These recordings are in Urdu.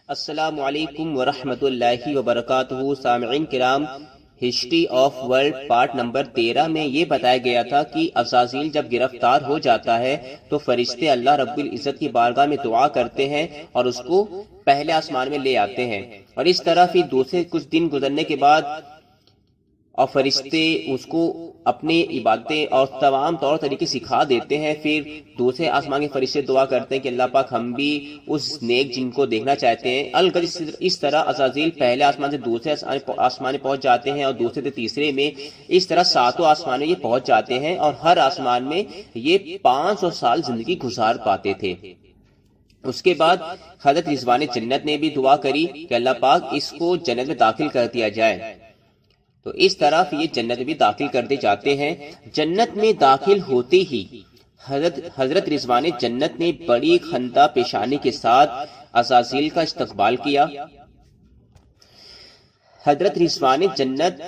السلام علیکم ورحمۃ اللہ وبرکاتہ۔ سامعین کرام، history of world part number 13 میں یہ بتایا گیا تھا کہ عزازیل جب گرفتار ہو جاتا ہے تو فرشتے اللہ رب العزت کی بارگاہ میں دعا کرتے ہیں اور اس کو پہلے آسمان میں لے آتے ہیں، اور اس طرح پھر دوسرے کچھ دن گزرنے کے بعد اور فرشتے اس کو اپنی عبادتیں اور تمام طور طریقے سکھا دیتے ہیں۔ پھر دوسرے آسمان کے فرشتے دعا کرتے ہیں کہ اللہ پاک ہم بھی اس نیک جن کو دیکھنا چاہتے ہیں۔ الغرض اس طرح عزازیل پہلے آسمان سے دوسرے آسمان میں پہنچ جاتے ہیں اور دوسرے سے تیسرے میں، اس طرح ساتوں آسمان میں یہ پہنچ جاتے ہیں، اور ہر آسمان میں یہ 500 سال زندگی گزار پاتے تھے۔ اس کے بعد حضرت رضوان جنت نے بھی دعا کری کہ اللہ پاک اس کو جنت میں داخل کر دیا جائے، تو اس طرح یہ جنت بھی داخل کر دی جاتے ہیں۔ جنت میں داخل ہوتے ہی حضرت رضوان جنت نے بڑی خندہ پیشانی کے ساتھ عزازیل کا استقبال کیا۔ حضرت رضوان جنت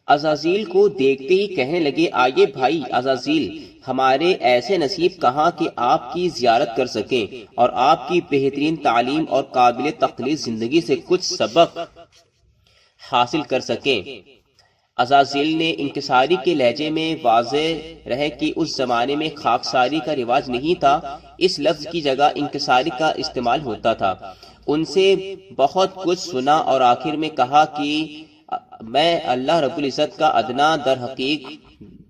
عزازیل کو دیکھتے ہی کہنے لگے، آئیے بھائی عزازیل، ہمارے ایسے نصیب کہاں کہ آپ کی زیارت کر سکیں اور آپ کی بہترین تعلیم اور قابل تقلید زندگی سے کچھ سبق حاصل کر سکیں۔ عزازیل نے انکساری کے لہجے میں واضح رہے کہ اس زمانے میں خاکساری کا رواج نہیں تھا، اس لفظ کی جگہ انکساری کا استعمال ہوتا تھا۔ ان سے بہت کچھ سنا اور آخر میں کہا کہ میں اللہ رب العزت کا ادنا در حقیق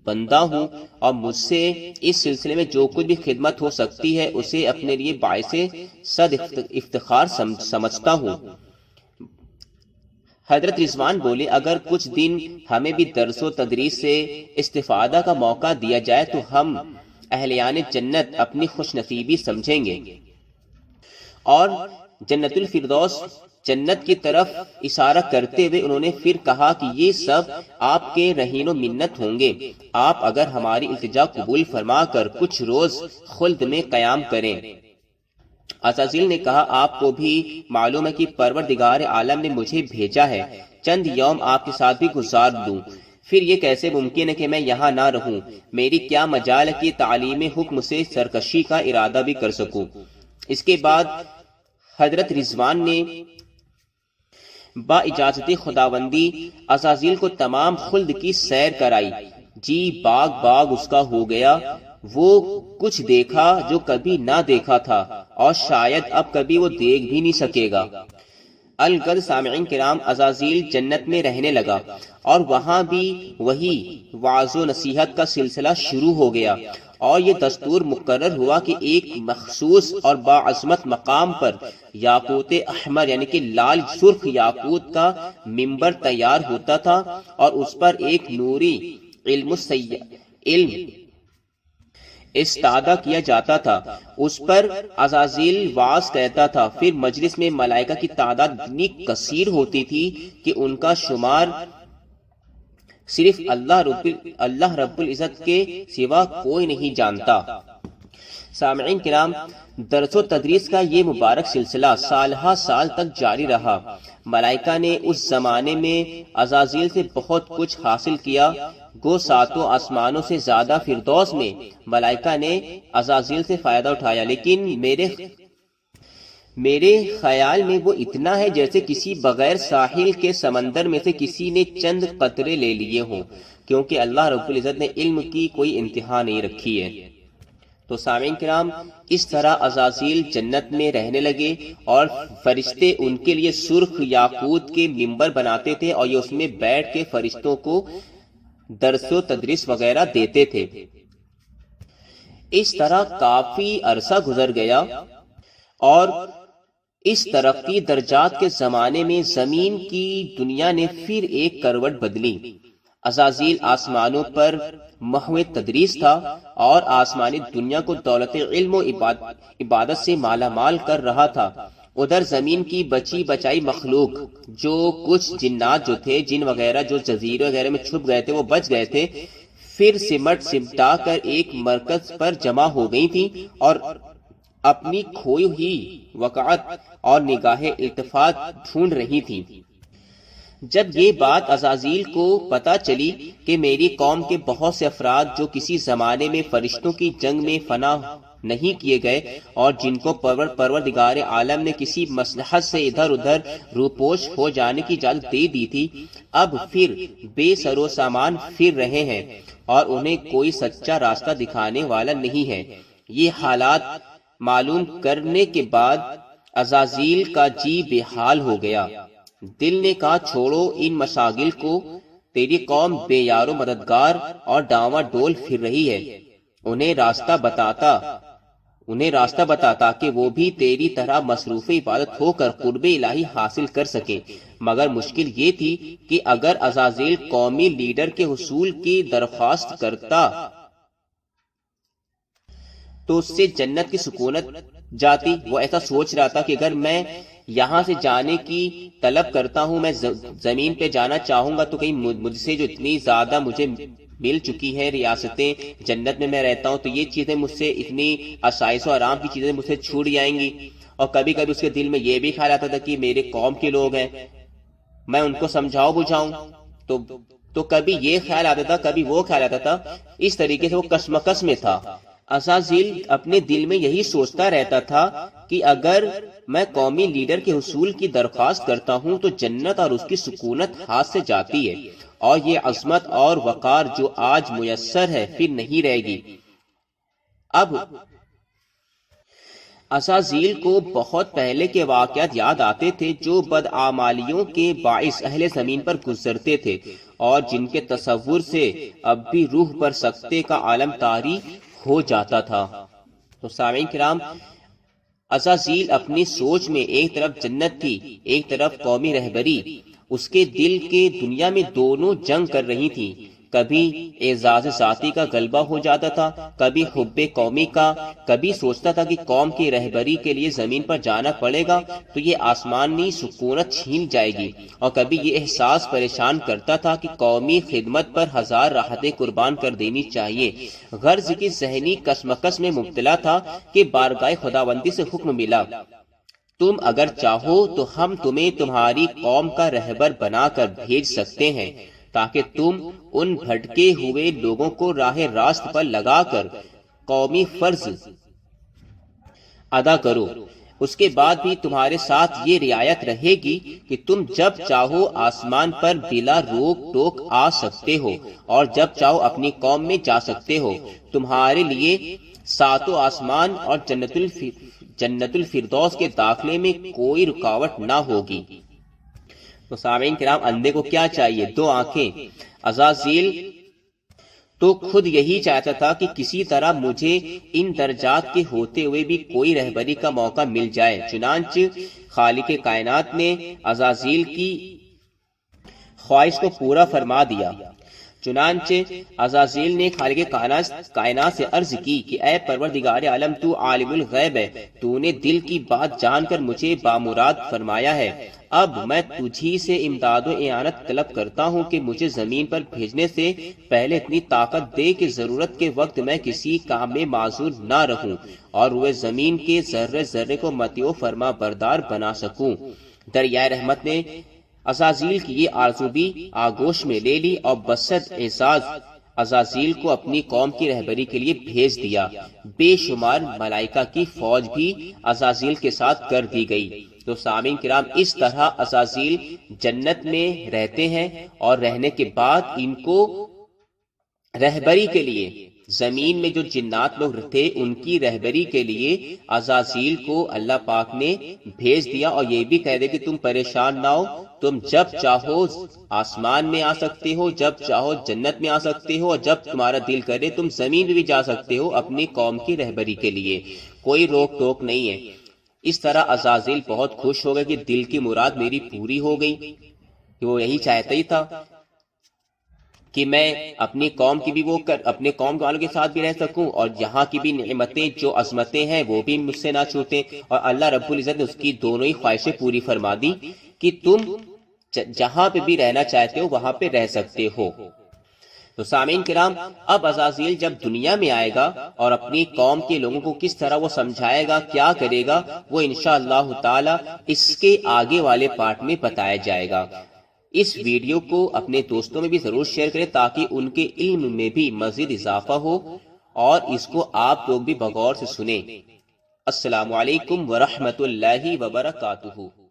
بندہ ہوں، اور مجھ سے اس سلسلے میں جو کچھ بھی خدمت ہو سکتی ہے اسے اپنے لیے باعث صد افتخار سمجھتا ہوں۔ حضرت رضوان بولے، اگر کچھ دن ہمیں بھی درس و تدریس سے استفادہ کا موقع دیا جائے تو ہم اہلیان جنت اپنی خوش نصیبی سمجھیں گے۔ اور جنت الفردوس جنت کی طرف اشارہ کرتے ہوئے انہوں نے پھر کہا کہ یہ سب آپ کے رہین و منت ہوں گے، آپ اگر ہماری التجا قبول فرما کر کچھ روز خلد میں قیام کریں۔ عزازیل نے کہا، آپ کو بھی معلوم ہے کہ پروردگار عالم نے مجھے بھیجا ہے، چند یوم آپ کے ساتھ بھی گزار دوں، پھر یہ کیسے ممکن ہے کہ میں یہاں نہ رہوں؟ میری کیا مجال ہے کہ تعلیم حکم سے سرکشی کا ارادہ بھی کر سکوں۔ اس کے بعد حضرت رضوان نے با اجازت خداوندی عزازیل کو تمام خلد کی سیر کرائی۔ جی باغ اس کا ہو گیا، وہ کچھ دیکھا جو کبھی نہ دیکھا تھا اور شاید اب کبھی وہ دیکھ بھی نہیں سکے گا۔ الغرض سامعین کرام، عزازیل جنت میں رہنے لگا اور وہاں بھی وہی وعظ و نصیحت کا سلسلہ شروع ہو گیا، اور یہ دستور مقرر ہوا کہ ایک مخصوص اور باعظمت مقام پر یاقوت احمر یعنی کہ لال سرخ یاقوت کا ممبر تیار ہوتا تھا، اور اس پر ایک نوری علم استادہ کیا جاتا تھا۔ اس پر عزازیل واعظ کہتا تھا، پھر مجلس میں ملائکہ کی تعداد اتنی کثیر ہوتی تھی کہ ان کا شمار صرف اللہ رب العزت کے سوا کوئی نہیں جانتا۔ سامعین کرام، درس و تدریس کا یہ مبارک سلسلہ سالہ سال تک جاری رہا۔ ملائکہ نے اس زمانے میں عزازیل سے بہت کچھ حاصل کیا، گو ساتوں آسمانوں سے زیادہ فردوس میں ملائکہ نے عزازیل سے فائدہ اٹھایا، لیکن میرے خیال میں وہ اتنا ہے جیسے کسی بغیر ساحل کے سمندر میں سے کسی نے چند قطرے لے لیے ہوں، کیونکہ اللہ رب العزت نے علم کی کوئی انتہا نہیں رکھی ہے۔ تو سامعین کرام، اس طرح عزازیل جنت میں رہنے لگے اور فرشتے ان کے لیے سرخ یاقوت کے ممبر بناتے تھے، اور یہ اس میں بیٹھ کے فرشتوں کو درس و تدریس وغیرہ دیتے تھے۔ اس طرح کافی عرصہ گزر گیا، اور اس ترقی درجات کے زمانے میں زمین کی دنیا نے پھر ایک کروٹ بدلی۔ عزازیل آسمانوں پر محو تدریس تھا اور آسمانی دنیا کو دولت علم و عبادت سے مالا مال کر رہا تھا۔ ادھر زمین کی بچی بچائی مخلوق، جو کچھ جنات جو تھے، جن وغیرہ جو جزیرے وغیرہ میں چھپ گئے تھے، وہ بچ گئے تھے، پھر سمٹا کر ایک مرکز پر جمع ہو گئی تھی اور اپنی کھوئی ہوئی وقعت اور نگاہ التفات ڈھونڈ رہی تھی۔ جب یہ بات عزازیل کو پتہ چلی کہ میری قوم کے بہت سے افراد جو کسی زمانے میں فرشتوں کی جنگ میں فنا نہیں کیے گئے اور جن کو پروردگار عالم نے کسی مصلحت سے ادھر ادھر روپوش ہو جانے کی اجازت دے دی تھی، اب پھر بے سر و سامان پھر رہے ہیں اور انہیں کوئی سچا راستہ دکھانے والا نہیں ہے۔ یہ حالات معلوم کرنے کے بعد عزازیل کا جی بے حال ہو گیا۔ دل نے کہا چھوڑو ان مشاغل کو، تیری قوم بے یار و مددگار اور ڈاواں ڈول پھر رہی ہے۔ انہیں راستہ بتاتا کہ وہ بھی تیری طرح مصروف عبادت ہو کر قرب الہی حاصل کر سکے۔ مگر مشکل یہ تھی کہ اگر عزازیل قومی لیڈر کے حصول کی درخواست کرتا تو اس سے جنت کی سکونت جاتی۔ وہ ایسا سوچ رہا تھا کہ اگر میں یہاں سے جانے کی طلب کرتا ہوں، میں زمین پہ جانا چاہوں گا تو کہیں مجھ سے جو اتنی زیادہ مجھے مل چکی ہے ریاستیں، جنت میں رہتا ہوں، تو یہ چیزیں مجھ سے اتنی آسائش و آرام کی چیزیں مجھ سے چھوٹ جائیں گی۔ اور کبھی کبھی اس کے دل میں یہ بھی خیال آتا تھا کہ میرے قوم کے لوگ ہیں، میں ان کو سمجھاؤ بجھاؤں، تو کبھی یہ خیال آتا تھا، کبھی وہ خیال آتا تھا۔ اس طریقے سے وہ کشمکش میں تھا۔ عزازیل اپنے دل میں یہی سوچتا رہتا تھا کہ اگر میں قومی لیڈر کے حصول کی درخواست کرتا ہوں تو جنت اور اس کی سکونت ہاتھ سے جاتی ہے، اور یہ عظمت اور وقار جو آج میسر ہے پھر نہیں رہے گی۔ اب عزازیل کو بہت پہلے کے واقعات یاد آتے تھے جو بدعمالیوں کے باعث اہل زمین پر گزرتے تھے اور جن کے تصور سے اب بھی روح پر سکتے کا عالم طاری ہو جاتا تھا۔ تو سامعین کرام، عزازیل اپنی سوچ میں ایک طرف جنت تھی، ایک طرف قومی رہبری۔ اس کے دل کے دنیا میں دونوں جنگ کر رہی تھی۔ کبھی اعزاز ذاتی کا غلبہ ہو جاتا تھا، کبھی حب قومی کا، کبھی سوچتا تھا کہ قوم کی رہبری کے لیے زمین پر جانا پڑے گا تو یہ آسمانی سکونت چھین جائے گی، اور کبھی یہ احساس پریشان کرتا تھا کہ قومی خدمت پر ہزار راحتیں قربان کر دینی چاہیے۔ غرض کی ذہنی کشمکش میں مبتلا تھا کہ بارگاہ خداوندی سے حکم ملا، تم اگر چاہو تو ہم تمہیں تمہاری قوم کا رہبر بنا کر بھیج سکتے ہیں تاکہ تم ان بھٹکے ہوئے لوگوں کو راہ راست پر لگا کر قومی فرض ادا کرو۔ اس کے بعد بھی تمہارے ساتھ یہ رعایت رہے گی کہ تم جب چاہو آسمان پر بلا روک ٹوک آ سکتے ہو اور جب چاہو اپنی قوم میں جا سکتے ہو۔ تمہارے لیے ساتوں آسمان اور جنت الفردوس کے داخلے میں کوئی رکاوٹ نہ ہوگی۔ تو سامعین کرام، اندھے کو کیا چاہیے؟ دو آنکھیں۔ عزازیل تو خود یہی چاہتا تھا کہ کسی طرح مجھے ان درجات کے ہوتے ہوئے بھی کوئی رہبری کا موقع مل جائے۔ چنانچہ خالق کائنات نے عزازیل کی خواہش کو پورا فرما دیا۔ چنانچہ عزازیل نے خالق کائنات سے عرض کی کہ اے پروردگار عالم، تو عالم الغیب ہے، تو نے دل کی بات جان کر مجھے بامراد فرمایا ہے۔ اب میں تجھی سے امداد و اعانت طلب کرتا ہوں کہ مجھے زمین پر بھیجنے سے پہلے اتنی طاقت دے کہ ضرورت کے وقت میں کسی کام میں معذور نہ رہوں اور روئے زمین کے ذرے ذرے کو مطیع و فرما بردار بنا سکوں۔ دریائے رحمت نے عزازیل کی یہ آرزو بھی آگوش میں لے لی اور بسط اعزاز عزازیل کو اپنی قوم کی رہبری کے لیے بھیج دیا۔ بے شمار ملائکہ کی فوج بھی عزازیل کے ساتھ کر دی گئی۔ تو سامعین کرام، اس طرح عزازیل جنت میں رہتے ہیں اور رہنے کے بعد ان کو رہبری کے لیے زمین میں جو جنات لوگ تھے ان کی رہبری کے لیے عزازیل کو اللہ پاک نے بھیج دیا، اور یہ بھی کہہ دے کہ تم پریشان نہ ہو، تم جب چاہو آسمان میں آ سکتے ہو، جب چاہو جنت میں آ سکتے ہو، اور جب تمہارا دل کرے تم زمین میں بھی جا سکتے ہو اپنی قوم کی رہبری کے لیے، کوئی روک ٹوک نہیں ہے۔ اس طرح عزازیل بہت خوش ہو گئے کہ دل کی مراد میری پوری ہو گئی، کہ وہ یہی چاہتا ہی تھا کہ میں اپنی قوم کی بھی اپنے قوم والوں کے ساتھ بھی رہ سکوں، اور یہاں کی بھی نعمتیں جو عظمتیں ہیں وہ بھی مجھ سے نہ چھوٹیں۔ اور اللہ رب العزت نے اس کی دونوں ہی خواہشیں پوری فرما دی کہ تم جہاں پہ بھی رہنا چاہتے ہو وہاں پہ رہ سکتے ہو۔ تو سامعین کرام، اب عزازیل جب دنیا میں آئے گا اور اپنی قوم کے لوگوں کو کس طرح وہ سمجھائے گا، کیا کرے گا، وہ انشاءاللہ تعالی اس کے آگے والے پارٹ میں بتایا جائے گا۔ اس ویڈیو کو اپنے دوستوں میں بھی ضرور شیئر کریں تاکہ ان کے علم میں بھی مزید اضافہ ہو اور اس کو آپ لوگ بھی بغور سے سنیں۔ السلام علیکم ورحمۃ اللہ وبرکاتہ۔